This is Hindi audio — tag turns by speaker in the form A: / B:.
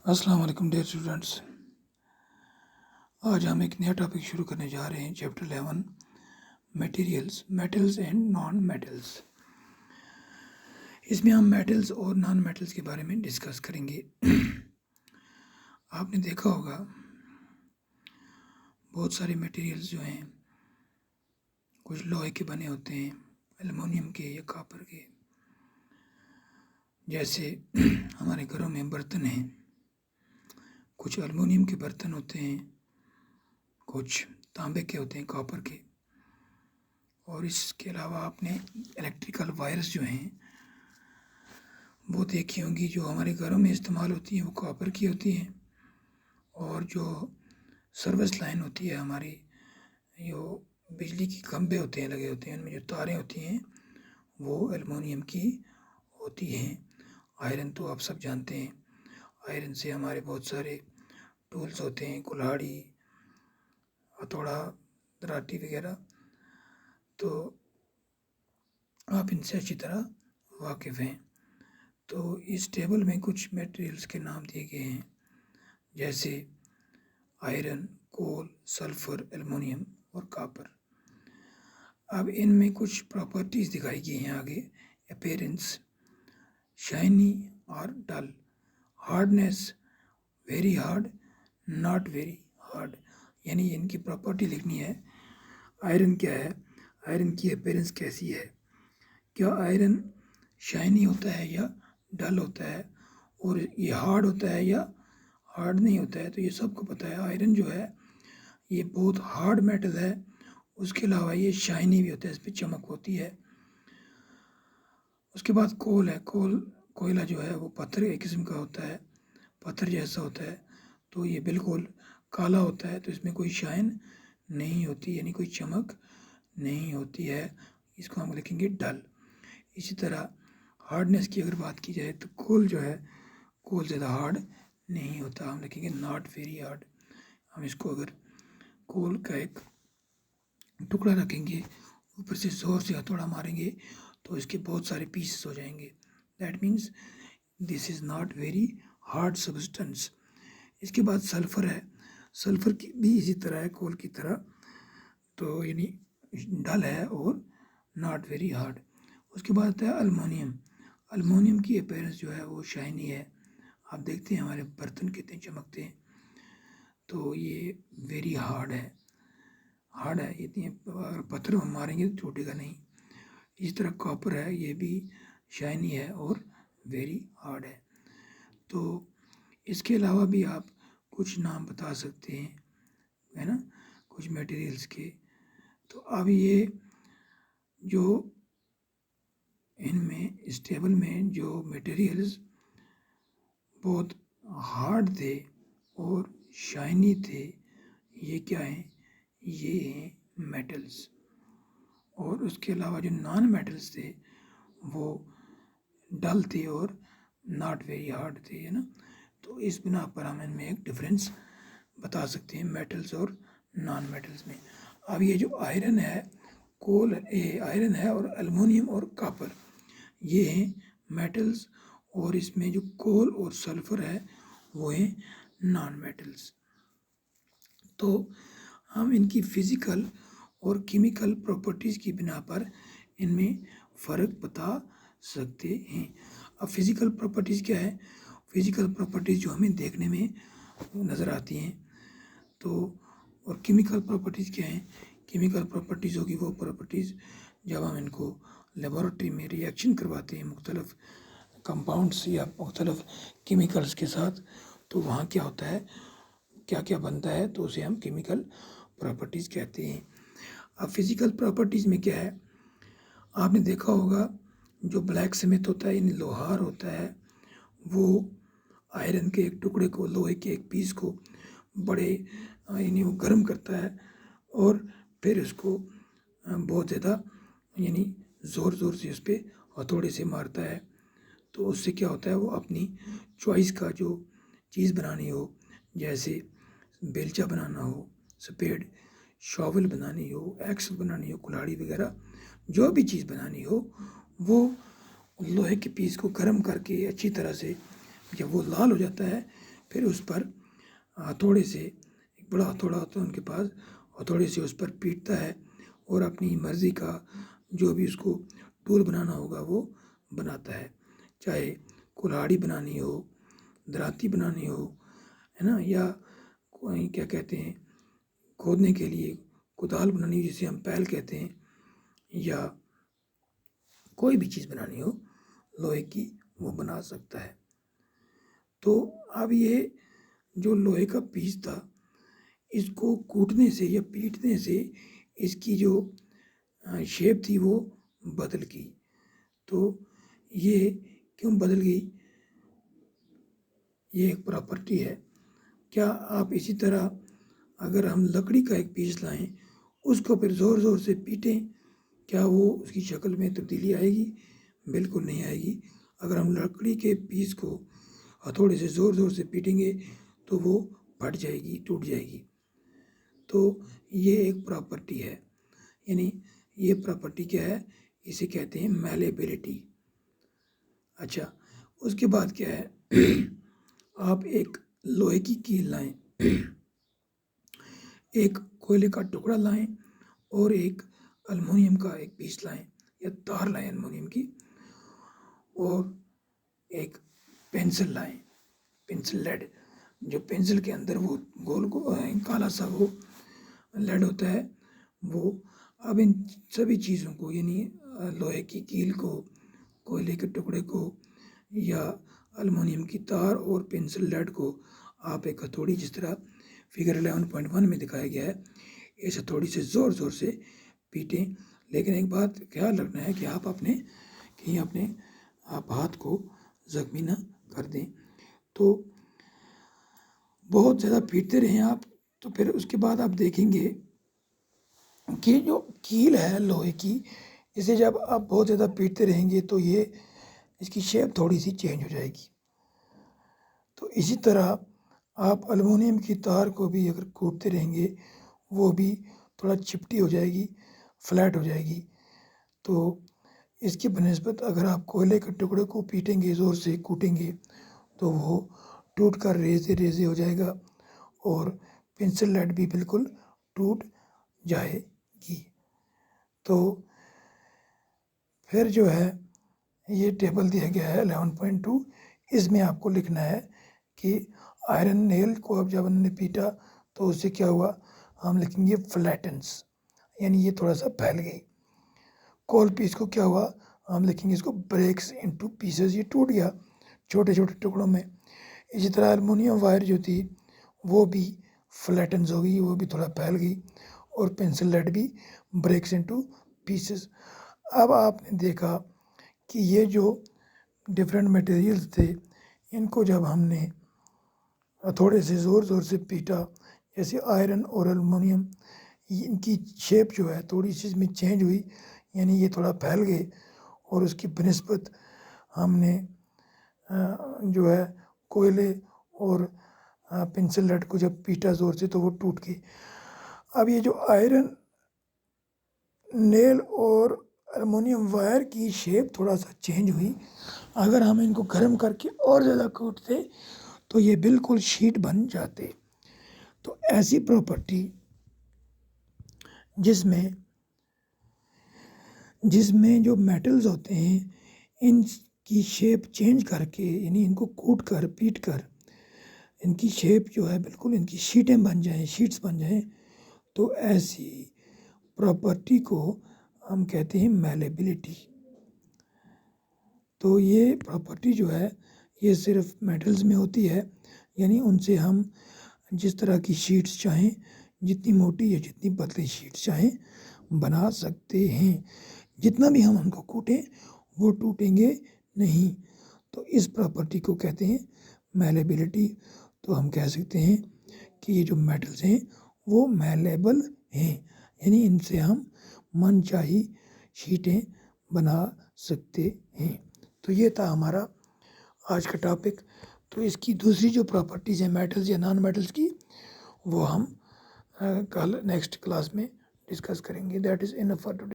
A: अस्सलाम वालेकुम डियर स्टूडेंट्स। आज हम एक नया टॉपिक शुरू करने जा रहे हैं। Chapter 11 materials, metals and non metals. इसमें हम मेटल्स और नॉन मेटल्स के बारे में डिस्कस करेंगे। आपने देखा होगा बहुत सारे मटेरियल्स जो हैं कुछ लोहे के बने होते हैं, एल्युमिनियम के या कॉपर के। जैसे हमारे घरों में बर्तन हैं, कुछ एल्युमिनियम के बर्तन होते हैं, कुछ तांबे के होते हैं, कॉपर के। और इसके अलावा आपने इलेक्ट्रिकल वायर्स जो हैं वो देखी होंगी, जो हमारे घरों में इस्तेमाल होती हैं वो कॉपर की होती हैं। और जो सर्विस लाइन होती है हमारी, जो बिजली की खंभे होते हैं लगे होते हैं, उनमें जो तारें होती हैं वो एल्युमिनियम की होती हैं। आयरन तो आप सब जानते हैं, आयरन से हमारे बहुत सारे टूल्स होते हैं, कुल्हाड़ी, हथौड़ा, दराटी वगैरह। तो आप इनसे अच्छी तरह वाकिफ़ हैं। तो इस टेबल में कुछ मटेरियल्स के नाम दिए गए हैं, जैसे आयरन, कोल, सल्फर, एल्युमिनियम और कॉपर। अब इनमें कुछ प्रॉपर्टीज़ दिखाई गई हैं आगे। अपीयरेंस, शाइनी और dull, hardness, very hard, not very hard, यानी इनकी प्रॉपर्टी लिखनी है। आयरन क्या है, आयरन की अपीयरेंस कैसी है, क्या आयरन शाइनी होता है या डल होता है, और ये हार्ड होता है या हार्ड नहीं होता है। तो ये सबको पता है आयरन जो है ये बहुत हार्ड मेटल है। उसके अलावा ये शाइनी भी होता है, इस पर चमक होती है। उसके बाद कोल है, कोयला जो है वो पत्थर एक किस्म का होता है, पत्थर जैसा होता है। तो ये बिल्कुल काला होता है, तो इसमें कोई शाइन नहीं होती, यानी कोई चमक नहीं होती है। इसको हम लिखेंगे डल। इसी तरह हार्डनेस की अगर बात की जाए तो कोल जो है, कोल ज़्यादा हार्ड नहीं होता, हम लिखेंगे नॉट वेरी हार्ड। हम इसको अगर कोल का एक टुकड़ा रखेंगे, ऊपर से ज़ोर से हथौड़ा मारेंगे तो इसके बहुत सारे पीसेस हो जाएंगे। That means this is not very hard substance. इसके बाद सल्फ़र है, सल्फ़र की भी इसी तरह है कोल की तरह, तो यानी डल है और नॉट वेरी हार्ड। उसके बाद आता है अल्युमिनियम। अल्युमिनियम की अपीयरेंस जो है वो शाइनी है। आप देखते हैं हमारे बर्तन कितने चमकते हैं। तो ये वेरी हार्ड है, हार्ड है, इतनी पत्थर हम मारेंगे तो टूटेगा नहीं। इसी तरह कॉपर है, ये भी शाइनी है और वेरी हार्ड है। तो इसके अलावा भी आप कुछ नाम बता सकते हैं, है ना, कुछ मटेरियल्स के। तो अब ये जो इनमें इस टेबल में जो मटेरियल्स बहुत हार्ड थे और शाइनी थे, ये क्या हैं, ये हैं मेटल्स। और उसके अलावा जो नॉन मेटल्स थे वो डल थे और नॉट वेरी हार्ड थे, है ना। तो इस बिना पर हम इनमें एक डिफरेंस बता सकते हैं मेटल्स और नॉन मेटल्स में। अब ये जो आयरन है, कोल, ये आयरन है, और एल्युमिनियम और कॉपर ये हैं मेटल्स, और इसमें जो कोल और सल्फर है वो हैं नॉन मेटल्स। तो हम इनकी फिज़िकल और केमिकल प्रॉपर्टीज़ की बिना पर इनमें फ़र्क बता सकते हैं। अब फिज़िकल प्रॉपर्टीज़ क्या है, फिज़िकल प्रॉपर्टीज़ जो हमें देखने में नज़र आती हैं। तो और केमिकल प्रॉपर्टीज़ क्या हैं, केमिकल प्रॉपर्टीज़ होगी वो प्रॉपर्टीज़ जब हम इनको लेबॉरेटरी में रिएक्शन करवाते हैं मुख्तलिफ कंपाउंड्स या मुख्तलिफ केमिकल्स के साथ, तो वहाँ क्या होता है, क्या क्या बनता है, तो उसे हम केमिकल प्रॉपर्टीज़ कहते हैं। अब फिज़िकल प्रॉपर्टीज़ में क्या है, आपने देखा होगा जो ब्लैक सीमेंट होता है, यानी लोहार होता है, वो आयरन के एक टुकड़े को, लोहे के एक पीस को बड़े यानी वो गर्म करता है और फिर उसको बहुत ज़्यादा यानी ज़ोर ज़ोर से उस पर हथौड़े से मारता है। तो उससे क्या होता है, वो अपनी चॉइस का जो चीज़ बनानी हो, जैसे बेलचा बनाना हो, सपेड, शॉवल बनानी हो, एक्स बनानी हो, कुल्हाड़ी वगैरह, जो भी चीज़ बनानी हो, वो लोहे के पीस को गर्म करके अच्छी तरह से जब वो लाल हो जाता है फिर उस पर हथौड़े से, एक बड़ा हथौड़ा होता है उनके पास, हथौड़े से उस पर पीटता है और अपनी मर्जी का जो भी उसको टूल बनाना होगा वो बनाता है। चाहे कुल्हाड़ी बनानी हो, दराती बनानी हो, है ना, या कोई क्या कहते हैं खोदने के लिए कुदाल बनानी हो जिसे हम पैल कहते हैं, या कोई भी चीज़ बनानी हो लोहे की वो बना सकता है। तो अब ये जो लोहे का पीस था इसको कूटने से या पीटने से इसकी जो शेप थी वो बदल गई। तो ये क्यों बदल गई, ये एक प्रॉपर्टी है। क्या आप इसी तरह अगर हम लकड़ी का एक पीस लाएं उसको फिर ज़ोर ज़ोर से पीटें, क्या वो उसकी शक्ल में तब्दीली आएगी? बिल्कुल नहीं आएगी। अगर हम लकड़ी के पीस को हथौड़े से ज़ोर ज़ोर से पीटेंगे तो वो फट जाएगी, टूट जाएगी। तो ये एक प्रॉपर्टी है, यानी ये प्रॉपर्टी क्या है, इसे कहते हैं मैलेबिलिटी। अच्छा, उसके बाद क्या है आप एक लोहे की कील लाएं, एक कोयले का टुकड़ा लाएं और एक अल्मुनियम का एक पीस लाएं या तार लाएं अल्मुनियम की, और एक पेंसिल लाएं, पेंसिल लेड, जो पेंसिल के अंदर वो गोल काला सा वो लेड होता है वो। अब इन सभी चीज़ों को, यानी लोहे की कील को, कोयले के टुकड़े को, या अल्मुनियम की तार और पेंसिल लेड को आप एक हथौड़ी, जिस तरह फिगर 11.1 में दिखाया गया है, इस हथौड़ी से ज़ोर ज़ोर से पीटें। लेकिन एक बात ख्याल रखना है कि आप हाथ को ज़ख्मी ना कर दें। तो बहुत ज़्यादा पीटते रहें आप, तो फिर उसके बाद आप देखेंगे कि जो कील है लोहे की, इसे जब आप बहुत ज़्यादा पीटते रहेंगे तो ये इसकी शेप थोड़ी सी चेंज हो जाएगी। तो इसी तरह आप एल्युमिनियम की तार को भी अगर कूटते रहेंगे वो भी थोड़ा चिपटी हो जाएगी, फ्लैट हो जाएगी। तो इसकी बनिस्बत अगर आप कोयले के टुकड़े को पीटेंगे, ज़ोर से कूटेंगे, तो वो टूट कर रेजे रेजे हो जाएगा और पेंसिल लेड भी बिल्कुल टूट जाएगी। तो फिर जो है ये टेबल दिया गया है 11.2, इसमें आपको लिखना है कि आयरन नेल को अब जब हमने पीटा तो उससे क्या हुआ, हम लिखेंगे फ्लैटेंस, यानी ये थोड़ा सा फैल गई। कोल पीस को क्या हुआ, हम लिखेंगे इसको ब्रेक्स इनटू पीसेस, ये टूट गया छोटे छोटे टुकड़ों में। इसी तरह एल्युमिनियम वायर जो थी वो भी फ्लैटेंस हो गई, वो भी थोड़ा फैल गई, और पेंसिल लेड भी ब्रेक्स इनटू पीसेस। अब आपने देखा कि ये जो डिफरेंट मटेरियल्स थे इनको जब हमने थोड़े से ज़ोर ज़ोर से पीटा, जैसे आयरन और एल्युमिनियम, इनकी शेप जो है थोड़ी सी इसमें चेंज हुई, यानी ये थोड़ा फैल गए, और उसकी बनिस्बत हमने जो है कोयले और पेंसिल लेड को जब पीटा ज़ोर से तो वो टूट गई। अब ये जो आयरन नेल और एल्युमिनियम वायर की शेप थोड़ा सा चेंज हुई, अगर हम इनको गर्म करके और ज़्यादा कूटते तो ये बिल्कुल शीट बन जाते। तो ऐसी प्रॉपर्टी जिसमें जो मेटल्स होते हैं इनकी शेप चेंज करके, यानी इनको कूट कर पीट कर इनकी शेप जो है बिल्कुल इनकी शीटें बन जाएं, शीट्स बन जाएं, तो ऐसी प्रॉपर्टी को हम कहते हैं मैलेबिलिटी। तो ये प्रॉपर्टी जो है ये सिर्फ मेटल्स में होती है, यानी उनसे हम जिस तरह की शीट्स चाहें, जितनी मोटी या जितनी पतली शीट्स चाहें बना सकते हैं। जितना भी हम उनको कूटें वो टूटेंगे नहीं। तो इस प्रॉपर्टी को कहते हैं मैलेबिलिटी। तो हम कह सकते हैं कि ये जो मेटल्स हैं वो मैलेबल हैं, यानी इनसे हम मनचाही शीटें बना सकते हैं। तो ये था हमारा आज का टॉपिक। तो इसकी दूसरी जो प्रॉपर्टीज़ हैं मेटल्स या नॉन मेटल्स की, वो हम कल नेक्स्ट क्लास में डिस्कस करेंगे। That is enough for today.